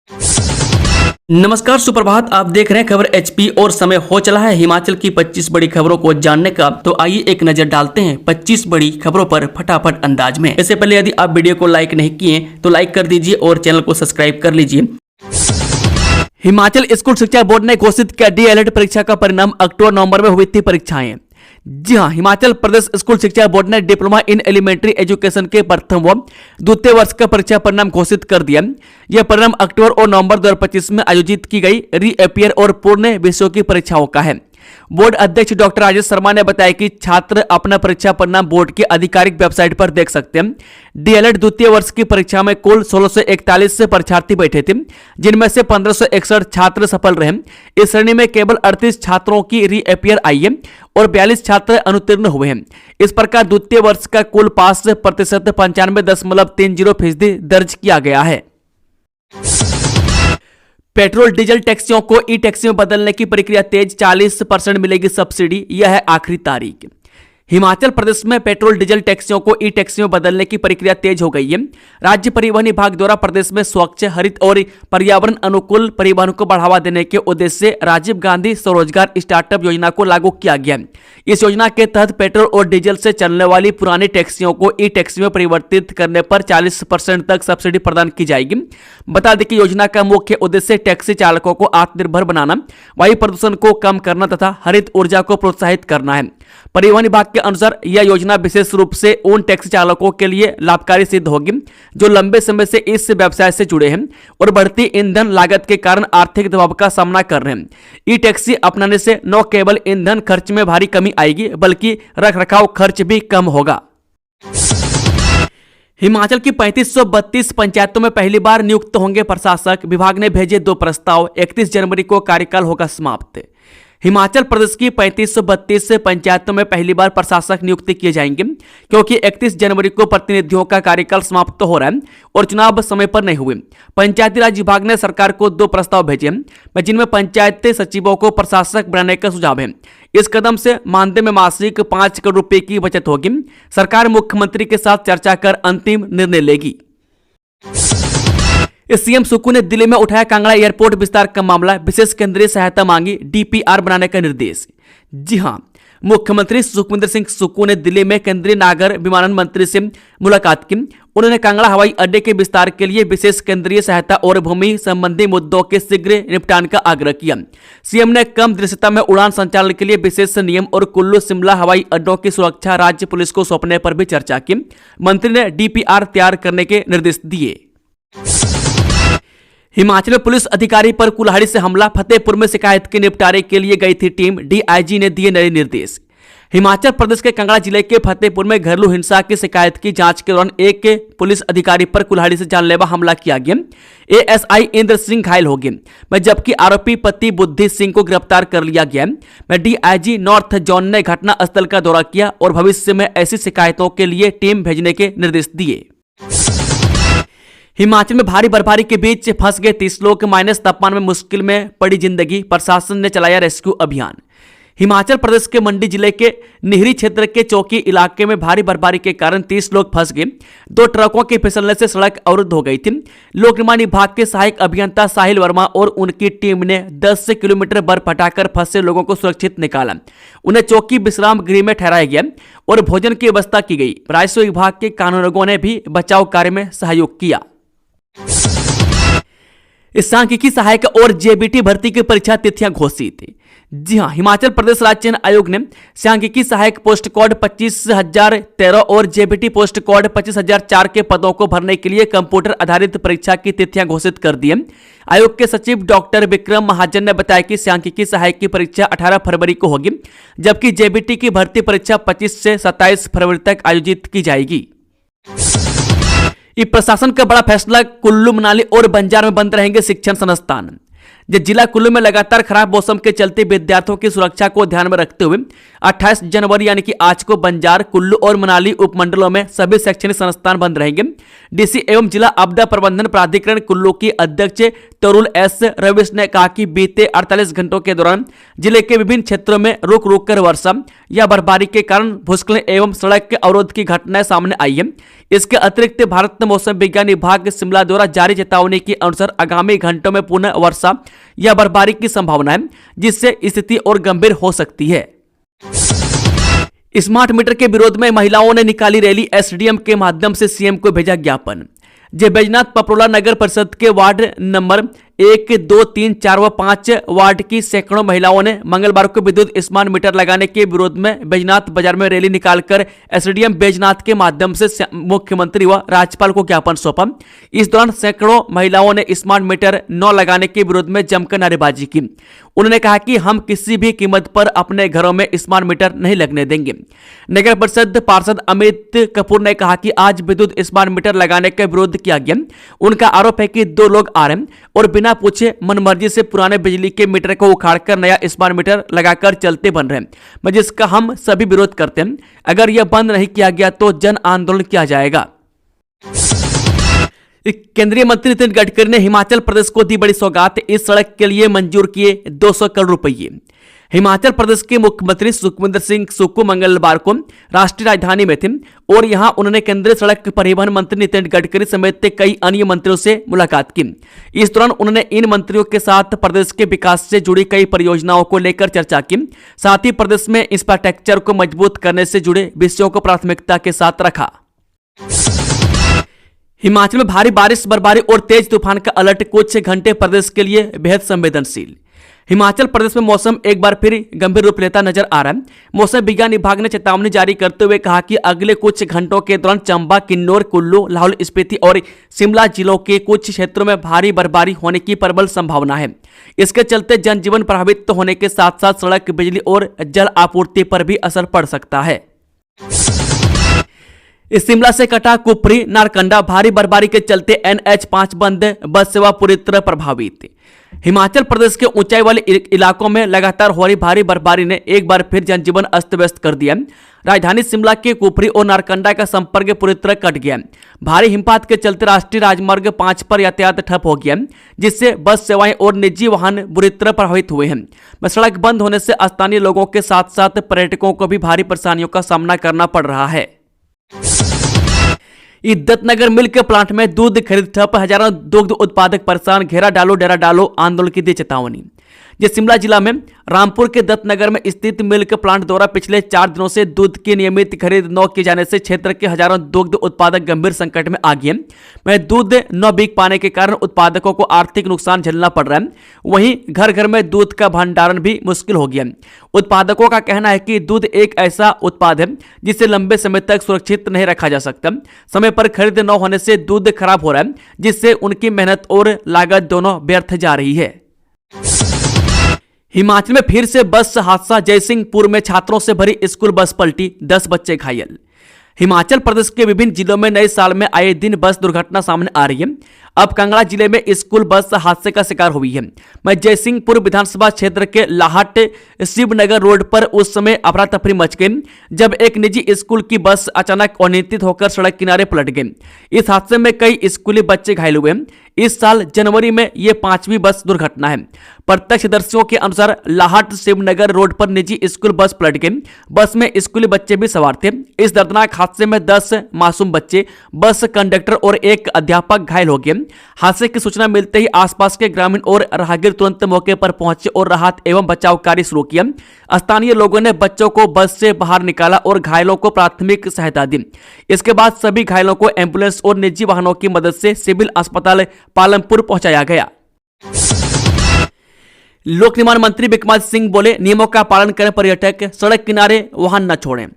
नमस्कार, सुप्रभात। आप देख रहे हैं खबर एचपी और समय हो चला है हिमाचल की 25 बड़ी खबरों को जानने का। तो आइए एक नजर डालते हैं 25 बड़ी खबरों पर फटाफट अंदाज में। इससे पहले यदि आप वीडियो को लाइक नहीं किए तो लाइक कर दीजिए और चैनल को सब्सक्राइब कर लीजिए। हिमाचल स्कूल शिक्षा बोर्ड ने घोषित किया डीएलएड परीक्षा का परिणाम। अक्टूबर-नवंबर में हुई थी परीक्षाएं। जी हां, हिमाचल प्रदेश स्कूल शिक्षा बोर्ड ने डिप्लोमा इन एलिमेंट्री एजुकेशन के प्रथम व द्वितीय वर्ष का परीक्षा परिणाम घोषित कर दिया। यह परिणाम अक्टूबर और नवंबर 2025 में आयोजित की गई रीअपियर और पूर्ण विषयों की परीक्षाओं का है। बोर्ड अध्यक्ष डॉक्टर राजेश शर्मा ने बताया कि छात्र अपना परीक्षा परिणाम बोर्ड की आधिकारिक वेबसाइट पर देख सकते हैं। डीएलएड द्वितीय वर्ष की परीक्षा में कुल 1641 से परीक्षार्थी बैठे थे, जिनमें से 1561 छात्र सफल रहे। इस श्रेणी में केवल 38 छात्रों की रीअपियर आई है और 42 छात्र अनुत्तीर्ण हुए हैं। इस प्रकार द्वितीय वर्ष का कुल पास प्रतिशत 95.30% दर्ज किया गया है। पेट्रोल डीजल टैक्सियों को ई टैक्सी में बदलने की प्रक्रिया तेज, 40% मिलेगी सब्सिडी। यह है आखिरी तारीख। हिमाचल प्रदेश में पेट्रोल डीजल टैक्सियों को ई टैक्सी में बदलने की प्रक्रिया तेज हो गई है। राज्य परिवहन विभाग द्वारा प्रदेश में स्वच्छ, हरित और पर्यावरण अनुकूल परिवहन को बढ़ावा देने के उद्देश्य से राजीव गांधी स्वरोजगार स्टार्टअप योजना को लागू किया गया। इस योजना के तहत पेट्रोल और डीजल से चलने वाली पुरानी टैक्सियों को ई टैक्सी में परिवर्तित करने पर 40% तक सब्सिडी प्रदान की जाएगी। बता दें कि योजना का मुख्य उद्देश्य टैक्सी चालकों को आत्मनिर्भर बनाना, वायु प्रदूषण को कम करना तथा हरित ऊर्जा को प्रोत्साहित करना है। परिवहन विभाग के अनुसार यह योजना विशेष रूप से उन टैक्सी चालकों के लिए लाभकारी सिद्ध होगी जो लंबे समय से इस व्यवसाय से जुड़े हैं और बढ़ती ईंधन लागत के कारण आर्थिक दबाव का सामना कर रहे हैं। ई टैक्सी अपनाने से न केवल ईंधन खर्च में भारी कमी आएगी बल्कि रखरखाव खर्च भी कम होगा। हिमाचल की 3532 पंचायतों में पहली बार नियुक्त होंगे प्रशासक। विभाग ने भेजे 2 प्रस्ताव। 31 जनवरी को कार्यकाल होगा समाप्त। हिमाचल प्रदेश की 3532 पंचायतों में पहली बार प्रशासक नियुक्त किए जाएंगे, क्योंकि 31 जनवरी को प्रतिनिधियों का कार्यकाल समाप्त हो रहा है और चुनाव समय पर नहीं हुए। पंचायती राज विभाग ने सरकार को 2 प्रस्ताव भेजे हैं, जिनमें पंचायती सचिवों को प्रशासक बनाने का सुझाव है। इस कदम से मानदेय में मासिक 5 करोड़ रुपए की बचत होगी। सरकार मुख्यमंत्री के साथ चर्चा कर अंतिम निर्णय लेगी। सीएम सुक्खू ने दिल्ली में उठाया कांगड़ा एयरपोर्ट विस्तार का मामला। विशेष केंद्रीय सहायता मांगी, डीपीआर बनाने का निर्देश। जी हां, मुख्यमंत्री सुखविंदर सिंह सुक्खू ने दिल्ली में केंद्रीय नागर विमानन मंत्री से मुलाकात की। उन्होंने कांगड़ा हवाई अड्डे के विस्तार के लिए विशेष केंद्रीय सहायता और भूमि संबंधी मुद्दों के शीघ्र निपटान का आग्रह किया। सीएम ने कम दृश्यता में उड़ान संचालन के लिए विशेष नियम और कुल्लू शिमला हवाई अड्डों की सुरक्षा राज्य पुलिस को सौंपने पर भी चर्चा की। मंत्री ने डीपीआर तैयार करने के निर्देश दिए। हिमाचल में पुलिस अधिकारी पर कुल्हाड़ी से हमला। फतेहपुर में शिकायत के निपटारे के लिए गई थी टीम। डीआईजी ने दिए नए निर्देश। हिमाचल प्रदेश के कांगड़ा जिले के फतेहपुर में घरेलू हिंसा की शिकायत की जांच के दौरान एक पुलिस अधिकारी पर कुल्हाड़ी से जानलेवा हमला किया गया। एएसआई इंद्र सिंह घायल हो गए, जबकि आरोपी पति बुद्धि सिंह को गिरफ्तार कर लिया गया। डीआईजी नॉर्थ जोन ने घटना स्थल का दौरा किया और भविष्य में ऐसी शिकायतों के लिए टीम भेजने के निर्देश दिए। हिमाचल में भारी बर्फबारी के बीच फंस गए 30 लोग। माइनस तापमान में मुश्किल में पड़ी जिंदगी। प्रशासन ने चलाया रेस्क्यू अभियान। हिमाचल प्रदेश के मंडी जिले के निहरी क्षेत्र के चौकी इलाके में भारी बर्फबारी के कारण 30 लोग फंस गए। 2 ट्रकों के फिसलने से सड़क अवरुद्ध हो गई थी। लोक निर्माण विभाग के सहायक अभियंता साहिल वर्मा और उनकी टीम ने 10 किलोमीटर बर्फ हटाकर फंसे लोगों को सुरक्षित निकाला। उन्हें चौकी विश्राम गृह में ठहराया गया और भोजन की व्यवस्था की गई। राजस्व विभाग के कानूनगों ने भी बचाव कार्य में सहयोग किया। सांख्यिकी सहायक और जेबीटी भर्ती की परीक्षा तिथियां घोषित। जी हां, हिमाचल प्रदेश राज्य चयन आयोग ने सांख्यिकी सहायक पोस्ट कोड 25,013 और जेबीटी पोस्ट कोड 25,004 के पदों को भरने के लिए कंप्यूटर आधारित परीक्षा की तिथियां घोषित कर दी। आयोग के सचिव डॉक्टर विक्रम महाजन ने बताया कि सांख्यिकी सहायक की परीक्षा 18 फरवरी को होगी, जबकि जेबीटी की भर्ती परीक्षा 25 से 27 फरवरी तक आयोजित की जाएगी। प्रशासन का बड़ा फैसला, कुल्लू मनाली और बंजार में बंद रहेंगे शिक्षण संस्थान। जिला कुल्लू में लगातार खराब मौसम के चलते विद्यार्थियों की सुरक्षा को ध्यान में रखते हुए 28 जनवरी यानी कि आज को बंजार, कुल्लू और मनाली उपमंडलों में सभी शैक्षणिक संस्थान बंद रहेंगे। डीसी एवं जिला आपदा प्रबंधन प्राधिकरण कुल्लू की अध्यक्ष तरुल एस रविश ने कहा कि बीते 48 घंटों के दौरान जिले के विभिन्न क्षेत्रों में रुक रुक कर वर्षा या बर्फबारी के कारण भूस्खलन एवं सड़क के अवरोध की घटनाएं सामने आई है। इसके अतिरिक्त भारत मौसम विज्ञान विभाग शिमला द्वारा जारी चेतावनी के अनुसार आगामी घंटों में पुनः वर्षा या बर्फबारी की संभावना है, जिससे स्थिति और गंभीर हो सकती है। स्मार्ट मीटर के विरोध में महिलाओं ने निकाली रैली, एसडीएम के माध्यम से सीएम को भेजा ज्ञापन। जय बैजनाथ पपरोला नगर परिषद के वार्ड नंबर 1, 2, 3, 4 व 5 वार्ड की सैकड़ों महिलाओं ने मंगलवार को विद्युत स्मार्ट मीटर लगाने के विरोध में बैजनाथ बाजार में रैली निकालकर एसडीएम बैजनाथ के माध्यम से मुख्यमंत्री व राज्यपाल को ज्ञापन सौंपा। इस दौरान सैकड़ों महिलाओं ने स्मार्ट मीटर न लगाने के विरोध में जमकर नारेबाजी की। उन्होंने कहा कि हम किसी भी कीमत पर अपने घरों में स्मार्ट मीटर नहीं लगने देंगे। नगर परिषद पार्षद अमित कपूर ने कहा कि आज विद्युत स्मार्ट मीटर लगाने का विरोध किया गया। उनका आरोप है कि 2 लोग आ रहे हैं और बिना पूछे मनमर्जी से पुराने बिजली के मीटर को उखाड़कर नया स्मार्ट मीटर लगाकर चलते बन रहे हैं, जिसका हम सभी विरोध करते हैं। अगर यह बंद नहीं किया गया तो जन आंदोलन किया जाएगा। केंद्रीय मंत्री नितिन गडकरी ने हिमाचल प्रदेश को दी बड़ी सौगात, इस सड़क के लिए मंजूर किए 200 करोड़ रुपए। हिमाचल प्रदेश के मुख्यमंत्री सुखविंदर सिंह सुक्खू मंगलवार को राष्ट्रीय राजधानी में थे और यहां उन्होंने केंद्रीय सड़क परिवहन मंत्री नितिन गडकरी समेत कई अन्य मंत्रियों से मुलाकात की। इस दौरान उन्होंने इन मंत्रियों के साथ प्रदेश के विकास से जुड़ी कई परियोजनाओं को लेकर चर्चा की। साथ ही प्रदेश में इंफ्रास्ट्रक्चर को मजबूत करने से जुड़े विषयों को प्राथमिकता के साथ रखा। हिमाचल में भारी बारिश, बर्फबारी और तेज तूफान का अलर्ट, कुछ घंटे प्रदेश के लिए बेहद संवेदनशील। हिमाचल प्रदेश में मौसम एक बार फिर गंभीर रूप लेता नजर आ रहा है। मौसम विज्ञान विभाग ने चेतावनी जारी करते हुए कहा कि अगले कुछ घंटों के दौरान चंबा, किन्नौर, कुल्लू, लाहौल स्पीति और शिमला जिलों के कुछ क्षेत्रों में भारी बर्फबारी होने की प्रबल संभावना है। इसके चलते जनजीवन प्रभावित होने के साथ साथ सड़क, बिजली और जल आपूर्ति पर भी असर पड़ सकता है। इस शिमला से कटा कुफरी नारकंडा, भारी बर्फबारी के चलते NH5 बंद, बस सेवा पूरी तरह प्रभावित। हिमाचल प्रदेश के ऊंचाई वाले इलाकों में लगातार हो रही भारी बर्फबारी ने एक बार फिर जनजीवन अस्त व्यस्त कर दिया। राजधानी शिमला के कुफरी और नारकंडा का संपर्क पूरी तरह कट गया। भारी हिमपात के चलते राष्ट्रीय राजमार्ग 5 पर यातायात ठप हो गया, जिससे बस सेवाएं और निजी वाहन बुरी तरह प्रभावित हुए हैं। सड़क बंद होने से स्थानीय लोगों के साथ साथ पर्यटकों को भी भारी परेशानियों का सामना करना पड़ रहा है। इद्दतनगर मिल्क प्लांट में दूध खरीद ठप, हजारों दुग्ध उत्पादक परेशान, घेरा डालो डेरा डालो आंदोलन की दी चेतावनी। ये शिमला जिला में रामपुर के दत्तनगर में स्थित मिल्क प्लांट द्वारा पिछले 4 दिनों से दूध की नियमित खरीद न किए जाने से क्षेत्र के हजारों दुग्ध उत्पादक गंभीर संकट में आ गए हैं। दूध न बिक पाने के कारण उत्पादकों को आर्थिक नुकसान झेलना पड़ रहा है। वहीं घर घर में दूध का भंडारण भी मुश्किल हो गया। उत्पादकों का कहना है कि दूध एक ऐसा उत्पाद है जिसे लंबे समय तक सुरक्षित नहीं रखा जा सकता। समय पर खरीद न होने से दूध खराब हो रहा है, जिससे उनकी मेहनत और लागत दोनों व्यर्थ जा रही है। हिमाचल में फिर से बस हादसा, जयसिंहपुर में छात्रों से भरी स्कूल बस पलटी, 10 बच्चे घायल। हिमाचल प्रदेश के विभिन्न जिलों में नए साल में आए दिन बस दुर्घटना सामने आ रही है। अब कांगड़ा जिले में स्कूल बस हादसे का शिकार हुई है। जयसिंहपुर विधानसभा क्षेत्र के लाहट शिवनगर रोड पर उस समय अफरा तफरी मच गई जब एक निजी स्कूल की बस अचानक अनियंत्रित होकर सड़क किनारे पलट गई। इस हादसे में कई स्कूली बच्चे घायल हुए। इस साल जनवरी में यह 5वीं बस दुर्घटना है। प्रत्यक्षदर्शियों के अनुसार लाहट शिवनगर रोड पर निजी स्कूल बस पलट गई। बस में स्कूली बच्चे भी सवार थे। इस दर्दनाक हादसे में 10 मासूम बच्चे, बस कंडक्टर और एक अध्यापक घायल हो गए। हादसे की सूचना मिलते ही आसपास के ग्रामीण और राहगीर तुरंत मौके पर पहुंचे और राहत एवं बचाव कार्य शुरू किया। स्थानीय लोगों ने बच्चों को बस से बाहर निकाला और घायलों को प्राथमिक सहायता दी। इसके बाद सभी घायलों को एम्बुलेंस और निजी वाहनों की मदद से सिविल अस्पताल पालमपुर पहुंचाया गया। लोक निर्माण मंत्री विक्रमादित्य सिंह बोले, नियमों का पालन करें पर्यटक, सड़क किनारे वाहन न छोड़ें।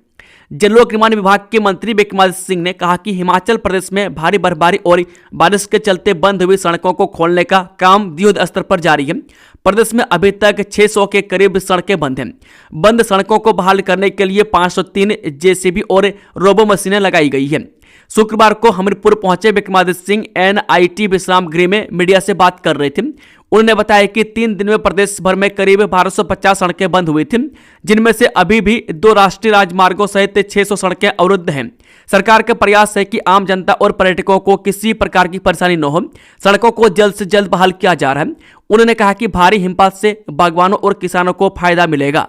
जल लोक निर्माण विभाग के मंत्री विक्रमादित्य सिंह ने कहा कि हिमाचल प्रदेश में भारी बर्फबारी और बारिश के चलते बंद हुई सड़कों को खोलने का काम युद्ध स्तर पर जारी है। प्रदेश में अभी तक 600 के करीब सड़कें बंद हैं। बंद सड़कों को बहाल करने के लिए 503 जेसीबी और रोबो मशीनें लगाई गई है। शुक्रवार को हमीरपुर पहुंचे विक्रमादित्य सिंह NIT विश्राम गृह में मीडिया से बात कर रहे थे। उन्होंने बताया कि 3 दिन में प्रदेश भर में करीब 1250 सड़कें बंद हुई थी, जिनमें से अभी भी 2 राष्ट्रीय राजमार्गों सहित 600 सड़कें अवरुद्ध हैं। सरकार का प्रयास है कि आम जनता और पर्यटकों को किसी प्रकार की परेशानी न हो। सड़कों को जल्द से जल्द बहाल किया जा रहा है। उन्होंने कहा कि भारी हिमपात से बागवानों और किसानों को फायदा मिलेगा।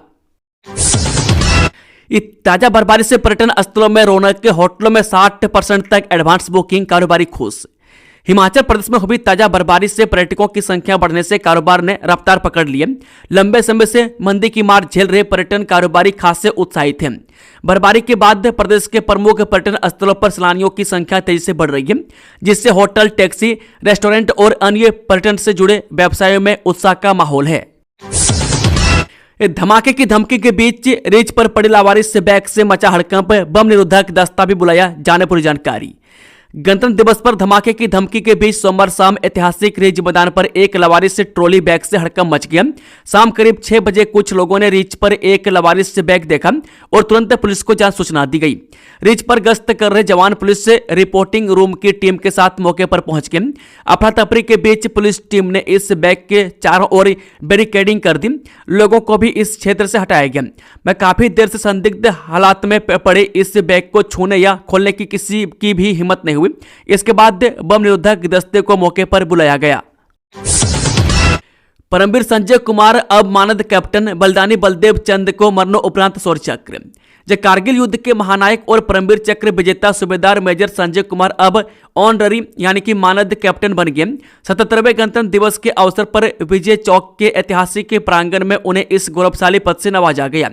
ताजा बर्फबारी से पर्यटन स्थलों में रौनक के होटलों में 60% तक एडवांस बुकिंग, कारोबारी खुश। हिमाचल प्रदेश में हुई ताजा बर्फबारी से पर्यटकों की संख्या बढ़ने से कारोबार ने रफ्तार पकड़ ली है। लंबे समय से मंदी की मार झेल रहे पर्यटन कारोबारी खासे उत्साहित हैं। बर्फबारी के बाद प्रदेश के प्रमुख पर्यटन स्थलों पर सैलानियों की संख्या तेजी से बढ़ रही है, जिससे होटल, टैक्सी, रेस्टोरेंट और अन्य पर्यटन से जुड़े व्यवसायों में उत्साह का माहौल है। धमाके की धमकी के बीच रिज पर पड़ी लावारिस बैग से मचा हड़कंप, बम निरोधक दस्ता भी बुलाया, जाने पूरी जानकारी। गणतंत्र दिवस पर धमाके की धमकी के बीच सोमवार शाम ऐतिहासिक रिज मैदान पर एक लवारिस ट्रॉली बैग से हड़कंप मच गया। शाम करीब 6 बजे कुछ लोगों ने रिज पर एक लवारिस बैग देखा और तुरंत पुलिस को जांच सूचना दी गई। रिज पर गश्त कर रहे जवान पुलिस से रिपोर्टिंग रूम की टीम के साथ मौके पर पहुंच गए। अफरा तफरी के बीच पुलिस टीम ने इस बैग के चारों ओर बैरिकेडिंग कर दी। लोगों को भी इस क्षेत्र से हटाया गया। मैं काफी देर से संदिग्ध हालात में पड़े इस बैग को छूने या खोलने की किसी की भी हिम्मत नहीं हुई। इसके बाद बम निरोधक दस्ते को मौके पर बुलाया गया। परमवीर संजय कुमार अब मानद कैप्टन, बलिदानी बलदेव चंद को मरणोपरांत शौर्य चक्र। जब कारगिल युद्ध के महानायक और परमवीर चक्र विजेता सूबेदार मेजर संजय कुमार अब ऑनररी यानी कि मानद कैप्टन बन गए। 77वें गणतंत्र दिवस के अवसर पर विजय चौक के ऐतिहासिक प्रांगण में उन्हें इस गौरवशाली पद से नवाजा गया।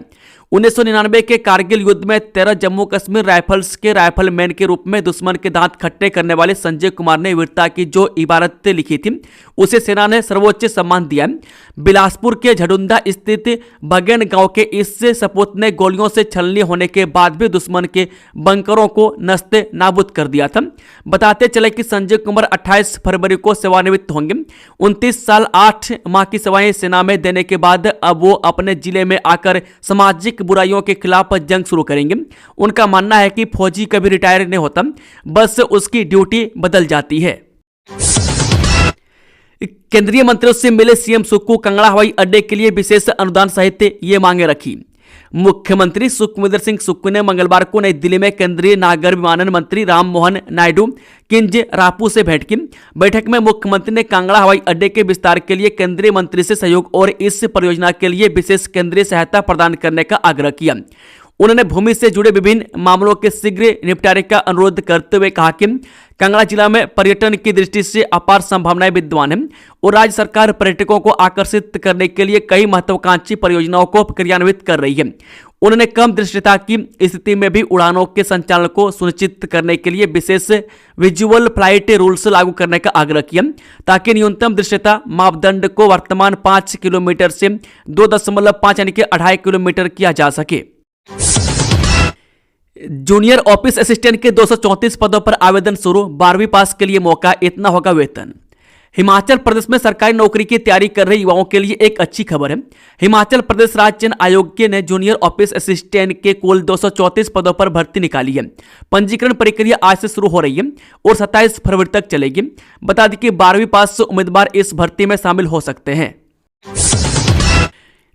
1999 के कारगिल युद्ध में 13 जम्मू कश्मीर राइफल्स के राइफलमैन के रूप में दुश्मन के दांत खट्टे करने वाले संजय कुमार ने वीरता की जो इबारत लिखी थी, उसे सेना ने सर्वोच्च सम्मान दिया। बिलासपुर के झडुंदा स्थित बगेन गांव के इस सपूत ने गोलियों से छलनी होने के बाद भी दुश्मन के बंकरों को नस्ते नाबूद कर दिया था। बताते चले कि संजय कुमार 28 फरवरी को सेवानिवृत्त होंगे। 29 साल 8 माह की सेवाएं सेना में देने के बाद अब वो अपने जिले में आकर सामाजिक बुराइयों के खिलाफ जंग शुरू करेंगे। उनका मानना है कि फौजी कभी रिटायर नहीं होता, बस उसकी ड्यूटी बदल जाती है। केंद्रीय मंत्रियों से मिले सीएम सुक्खू, कांगड़ा हवाई अड्डे के लिए विशेष अनुदान सहित ये मांगे रखी। मुख्यमंत्री सुखविंदर सिंह सुक्खू ने मंगलवार को नई दिल्ली में केंद्रीय नागर विमानन मंत्री राममोहन नायडू किंजरापू से भेंट की। बैठक में मुख्यमंत्री ने कांगड़ा हवाई अड्डे के विस्तार के लिए केंद्रीय मंत्री से सहयोग और इस परियोजना के लिए विशेष केंद्रीय सहायता प्रदान करने का आग्रह किया। उन्होंने भूमि से जुड़े विभिन्न मामलों के शीघ्र निपटारे का अनुरोध करते हुए कहा कि कांगड़ा जिला में पर्यटन की दृष्टि से अपार संभावनाएं विद्यमान हैं और राज्य सरकार पर्यटकों को आकर्षित करने के लिए कई महत्वाकांक्षी परियोजनाओं को क्रियान्वित कर रही है। उन्होंने कम दृश्यता की स्थिति में भी उड़ानों के संचालन को सुनिश्चित करने के लिए विशेष विजुअल फ्लाइट रूल्स लागू करने का आग्रह किया, ताकि न्यूनतम दृश्यता मापदंड को वर्तमान 5 किलोमीटर से 2.5 यानी कि 2.5 किलोमीटर किया जा सके। जूनियर ऑफिस असिस्टेंट के 234 पदों पर आवेदन शुरू, 12वीं पास के लिए मौका, इतना होगा वेतन। हिमाचल प्रदेश में सरकारी नौकरी की तैयारी कर रहे युवाओं के लिए एक अच्छी खबर है। हिमाचल प्रदेश राज्य चयन आयोग ने जूनियर ऑफिस असिस्टेंट के कुल 234 पदों पर भर्ती निकाली है। पंजीकरण प्रक्रिया आज से शुरू हो रही है और 27 फरवरी तक चलेगी। बता दें कि 12वीं पास उम्मीदवार इस भर्ती में शामिल हो सकते हैं।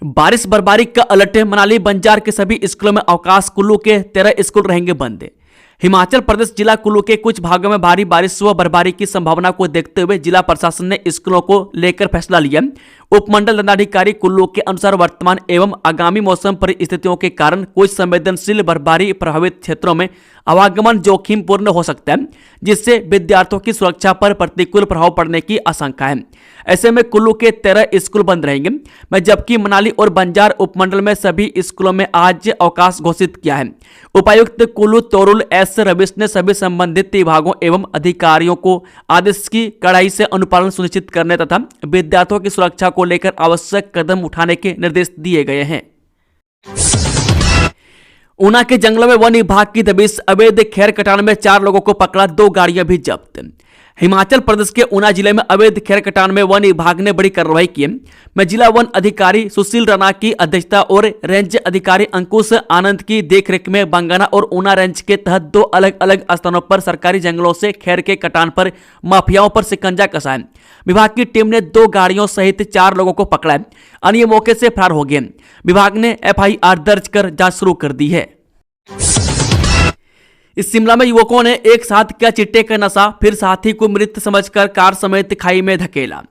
बारिश बर्फबारी का अलर्ट, मनाली बंजार के सभी स्कूलों में अवकाश, कुल्लू के 13 स्कूल रहेंगे बंद। हिमाचल प्रदेश जिला कुल्लू के कुछ भागों में भारी बारिश व बर्फबारी की संभावना को देखते हुए जिला प्रशासन ने स्कूलों को लेकर फैसला लिया। उपमंडल दंडाधिकारी कुल्लू के अनुसार वर्तमान एवं आगामी मौसम परिस्थितियों के कारण कुछ संवेदनशील बर्फबारी प्रभावित क्षेत्रों में आवागमन जोखिमपूर्ण हो सकता है, जिससे विद्यार्थियों की सुरक्षा पर प्रतिकूल प्रभाव पड़ने की आशंका है। ऐसे में कुल्लू के 13 स्कूल बंद रहेंगे, जबकि मनाली और बंजार उपमंडल में सभी स्कूलों में आज अवकाश घोषित किया है। उपायुक्त कुल्लू तोरुल एस रविश ने सभी संबंधित विभागों एवं अधिकारियों को आदेश की कड़ाई से अनुपालन सुनिश्चित करने तथा विद्यार्थियों की सुरक्षा को लेकर आवश्यक कदम उठाने के निर्देश दिए गए हैं। ऊना के जंगलों में वन विभाग की दबिश, अवैध खैर कटान में 4 लोगों को पकड़ा, 2 गाड़ियां भी जब्त। हिमाचल प्रदेश के ऊना जिले में अवैध खेर कटान में वन विभाग ने बड़ी कार्रवाई की है। जिला वन अधिकारी सुशील राणा की अध्यक्षता और रेंज अधिकारी अंकुश आनंद की देखरेख में बंगाना और ऊना रेंज के तहत 2 अलग अलग स्थानों पर सरकारी जंगलों से खेर के कटान पर माफियाओं पर शिकंजा कसा है। विभाग की टीम ने 2 गाड़ियों सहित 4 लोगों को पकड़ा है। अन्य मौके से फरार हो गए। विभाग ने FIR दर्ज कर जांच शुरू कर दी है। इस शिमला में युवकों ने एक साथ किया चिट्टे का नशा, फिर साथी को मृत समझकर कार समेत खाई में धकेला।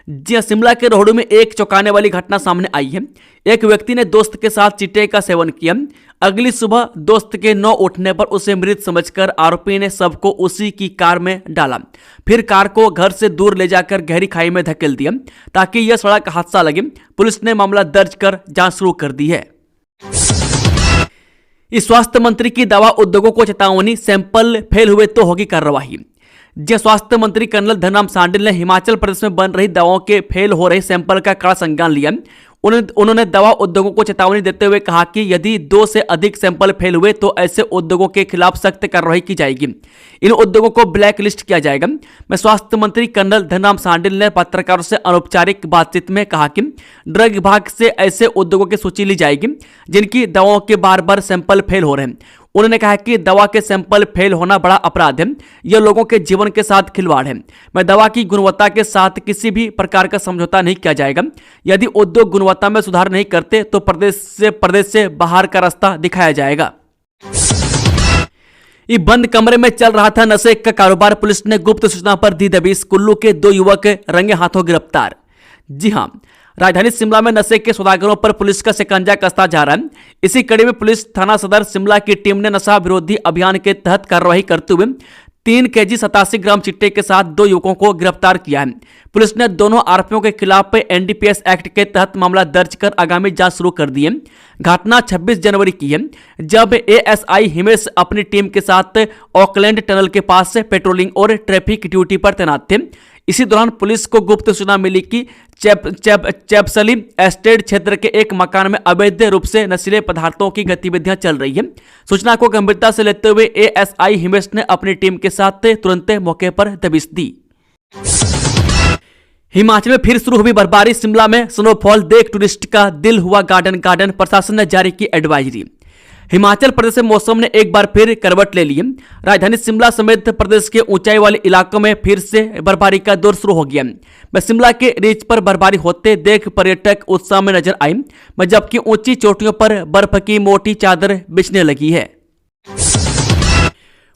जी शिमला के रोहडू में एक चौंकाने वाली घटना सामने आई है। एक व्यक्ति ने दोस्त के साथ चिट्टे का सेवन किया। अगली सुबह दोस्त के न उठने पर उसे मृत समझकर आरोपी ने सबको उसी की कार में डाला, फिर कार को घर से दूर ले जाकर गहरी खाई में धकेल दिया ताकि यह सड़क हादसा लगे। पुलिस ने मामला दर्ज कर जांच शुरू कर दी है। इस स्वास्थ्य मंत्री की दवा उद्योगों को चेतावनी, सैंपल फेल हुए तो होगी कार्रवाई। स्वास्थ्य मंत्री कर्नल धनराम शांडिल ने हिमाचल प्रदेश में बन रही दवाओं के फेल हो रहे सैंपल का कड़ा संज्ञान लिया। उन्होंने दवा उद्योगों को चेतावनी देते हुए कहा कि यदि 2 से अधिक सैंपल फेल हुए तो ऐसे उद्योगों के खिलाफ सख्त कार्रवाई की जाएगी। इन उद्योगों को ब्लैक लिस्ट किया जाएगा। स्वास्थ्य मंत्री कर्नल धनराम शांडिल ने पत्रकारों से अनौपचारिक बातचीत में कहा कि ड्रग विभाग से ऐसे उद्योगों की सूची ली जाएगी जिनकी दवाओं के बार बार सैंपल फेल हो रहे हैं। उन्होंने कहा कि दवा के सैंपल फेल होना बड़ा अपराध है, यह लोगों के जीवन के साथ खिलवाड़ है। दवा की गुणवत्ता के साथ किसी भी प्रकार का समझौता नहीं किया जाएगा। यदि उद्योग गुणवत्ता में सुधार नहीं करते तो प्रदेश से बाहर का रास्ता दिखाया जाएगा। बंद कमरे में चल रहा था नशे का कारोबार, पुलिस ने गुप्त सूचना पर दी दबिश। कुल्लू के 2 युवक रंगे हाथों गिरफ्तार। जी हां, राजधानी शिमला में नशे के सौदागरों पर पुलिस का शिकंजा कसता जा रहा है। इसी कड़ी में पुलिस थाना सदर शिमला की टीम ने नशा विरोधी अभियान के तहत कार्रवाई करते हुए 3 kg 87 ग्राम चिट्टे के साथ 2 युवकों को गिरफ्तार किया है। पुलिस ने दोनों आरोपियों के खिलाफ NDPS एक्ट के तहत मामला दर्ज कर आगामी जांच शुरू कर दी है। घटना 26 जनवरी की है, जब ASI हिमेश अपनी टीम के साथ ऑकलैंड टनल के पास पेट्रोलिंग और ट्रैफिक ड्यूटी पर तैनात थे। इसी दौरान पुलिस को गुप्त सूचना मिली कि चैपसली एस्टेट क्षेत्र के एक मकान में अवैध रूप से नशीले पदार्थों की गतिविधियां चल रही है। सूचना को गंभीरता से लेते हुए ASI हिमेश ने अपनी टीम के साथ तुरंत मौके पर दबिश दी। हिमाचल में फिर शुरू हुई बर्फबारी, शिमला में स्नोफॉल देख टूरिस्ट का दिल हुआ गार्डन। प्रशासन ने जारी की एडवाइजरी। हिमाचल प्रदेश में मौसम ने एक बार फिर करवट ले ली। राजधानी शिमला समेत प्रदेश के ऊंचाई वाले इलाकों में फिर से बर्फबारी का दौर शुरू हो गया। शिमला के रिज पर बर्फबारी होते देख पर्यटक उत्साह में नजर आए, जबकि ऊंची चोटियों पर बर्फ की मोटी चादर बिछने लगी है।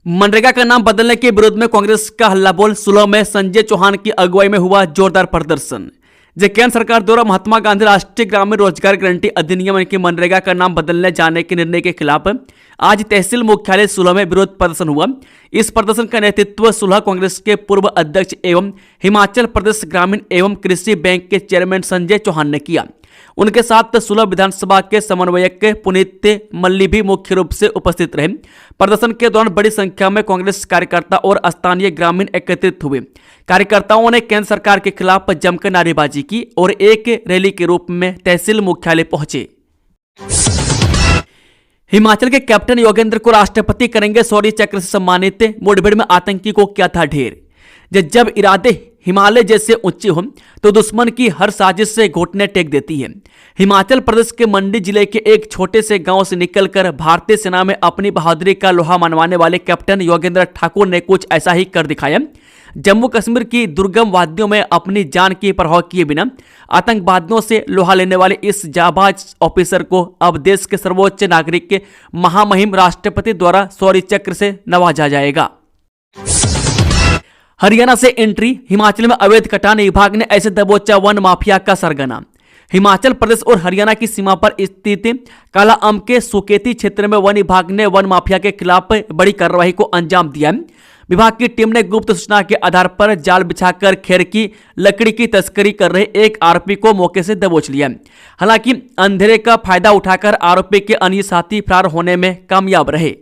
मनरेगा का नाम बदलने के विरोध में कांग्रेस का हल्ला बोल, सुलह में संजय चौहान की अगुवाई में हुआ जोरदार प्रदर्शन। केंद्र सरकार द्वारा महात्मा गांधी राष्ट्रीय ग्रामीण रोजगार गारंटी अधिनियम की मनरेगा का नाम बदलने जाने के निर्णय के खिलाफ आज तहसील मुख्यालय सुलह में विरोध प्रदर्शन हुआ। इस प्रदर्शन का नेतृत्व सुलह कांग्रेस के पूर्व अध्यक्ष एवं हिमाचल प्रदेश ग्रामीण एवं कृषि बैंक के चेयरमैन संजय चौहान ने किया। उनके साथ सुलह विधानसभा के समन्वयक पुनीत मल्ली भी मुख्य रूप से उपस्थित रहे। प्रदर्शन के दौरान बड़ी संख्या में कांग्रेस कार्यकर्ता और स्थानीय ग्रामीण एकत्रित हुए। कार्यकर्ताओं ने केंद्र सरकार के खिलाफ जमकर नारेबाजी की और एक रैली के रूप में तहसील मुख्यालय पहुंचे। हिमाचल के कैप्टन योगेंद्र को राष्ट्रपति करेंगे शौर्य चक्र से सम्मानित। मुठभेड़ में आतंकी को किया था ढेर। जब इरादे हिमालय जैसे ऊंचे हों तो दुश्मन की हर साजिश से घुटने टेक देती है। हिमाचल प्रदेश के मंडी जिले के एक छोटे से गांव से निकलकर भारतीय सेना में अपनी बहादुरी का लोहा मनवाने वाले कैप्टन योगेंद्र ठाकुर ने कुछ ऐसा ही कर दिखाया। जम्मू कश्मीर की दुर्गम वादियों में अपनी जान की परवाह किए बिना आतंकवादियों से लोहा लेने वाले इस जाबाज ऑफिसर को अब देश के सर्वोच्च नागरिक के महामहिम राष्ट्रपति द्वारा शौर्य चक्र से नवाजा जाएगा। हरियाणा से एंट्री, हिमाचल में अवैध कटान विभाग ने ऐसे दबोचा वन माफिया का सरगना। हिमाचल प्रदेश और हरियाणा की सीमा पर स्थित काला अम के सुकेती क्षेत्र में वन विभाग ने वन माफिया के खिलाफ बड़ी कार्रवाई को अंजाम दिया। विभाग की टीम ने गुप्त सूचना के आधार पर जाल बिछाकर खेर की लकड़ी की तस्करी कर रहे एक आरोपी को मौके से दबोच लिया। हालांकि अंधेरे का फायदा उठाकर आरोपी के अन्य साथी फरार होने में कामयाब रहे।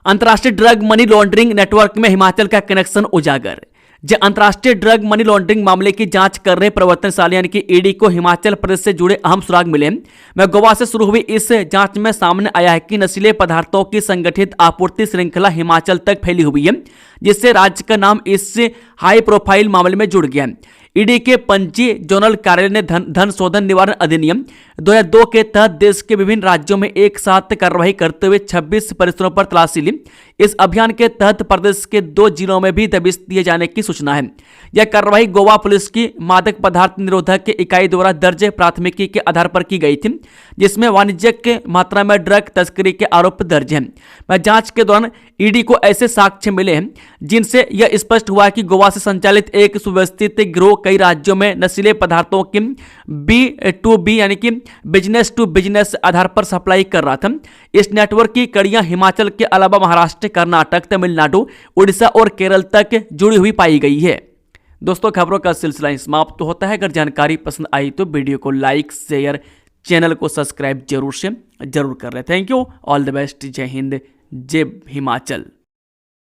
अंतर्राष्ट्रीय ड्रग मनी लॉन्ड्रिंग नेटवर्क में हिमाचल का कनेक्शन उजागर। जो अंतर्राष्ट्रीय ड्रग मनी लॉन्ड्रिंग मामले की जांच कर रहे प्रवर्तनशाली यानी कि ईडी को हिमाचल प्रदेश से जुड़े अहम सुराग मिले। मैं गोवा से शुरू हुई इस जांच में सामने आया है कि नशीले पदार्थों की संगठित आपूर्ति श्रृंखला हिमाचल तक फैली हुई है, जिससे राज्य का नाम इस हाई प्रोफाइल मामले में जुड़ गया है। ईडी के पणजी जोनल कार्यालय ने धन शोधन निवारण अधिनियम 2002 के तहत देश के विभिन्न राज्यों में एक साथ कार्रवाई करते हुए 26 परिसरों पर तलाशी ली। इस अभियान के तहत प्रदेश के 2 जिलों में भी दबिश दिए जाने की सूचना है। यह कार्रवाई गोवा पुलिस की मादक पदार्थ निरोधक इकाई द्वारा दर्ज प्राथमिकी के आधार पर की गई थी, जिसमें वाणिज्यिक मात्रा में ड्रग तस्करी के आरोप दर्ज हैं। जांच के दौरान ईडी को ऐसे साक्ष्य मिले हैं जिनसे यह स्पष्ट हुआ कि गोवा से संचालित एक सुव्यवस्थित गिरोह कई राज्यों में नशीले पदार्थों की B2B यानी कि बिजनेस टू बिजनेस आधार पर सप्लाई कर रहा था। इस नेटवर्क की कड़ियां हिमाचल के अलावा महाराष्ट्र, कर्नाटक, तमिलनाडु, उड़ीसा और केरल तक जुड़ी हुई पाई गई है। दोस्तों, खबरों का सिलसिला समाप्त होता है। अगर जानकारी पसंद आई तो वीडियो को लाइक, शेयर, चैनल को सब्सक्राइब जरूर कर रहे। Thank you, all the best, जय हिंद, जय हिमाचल।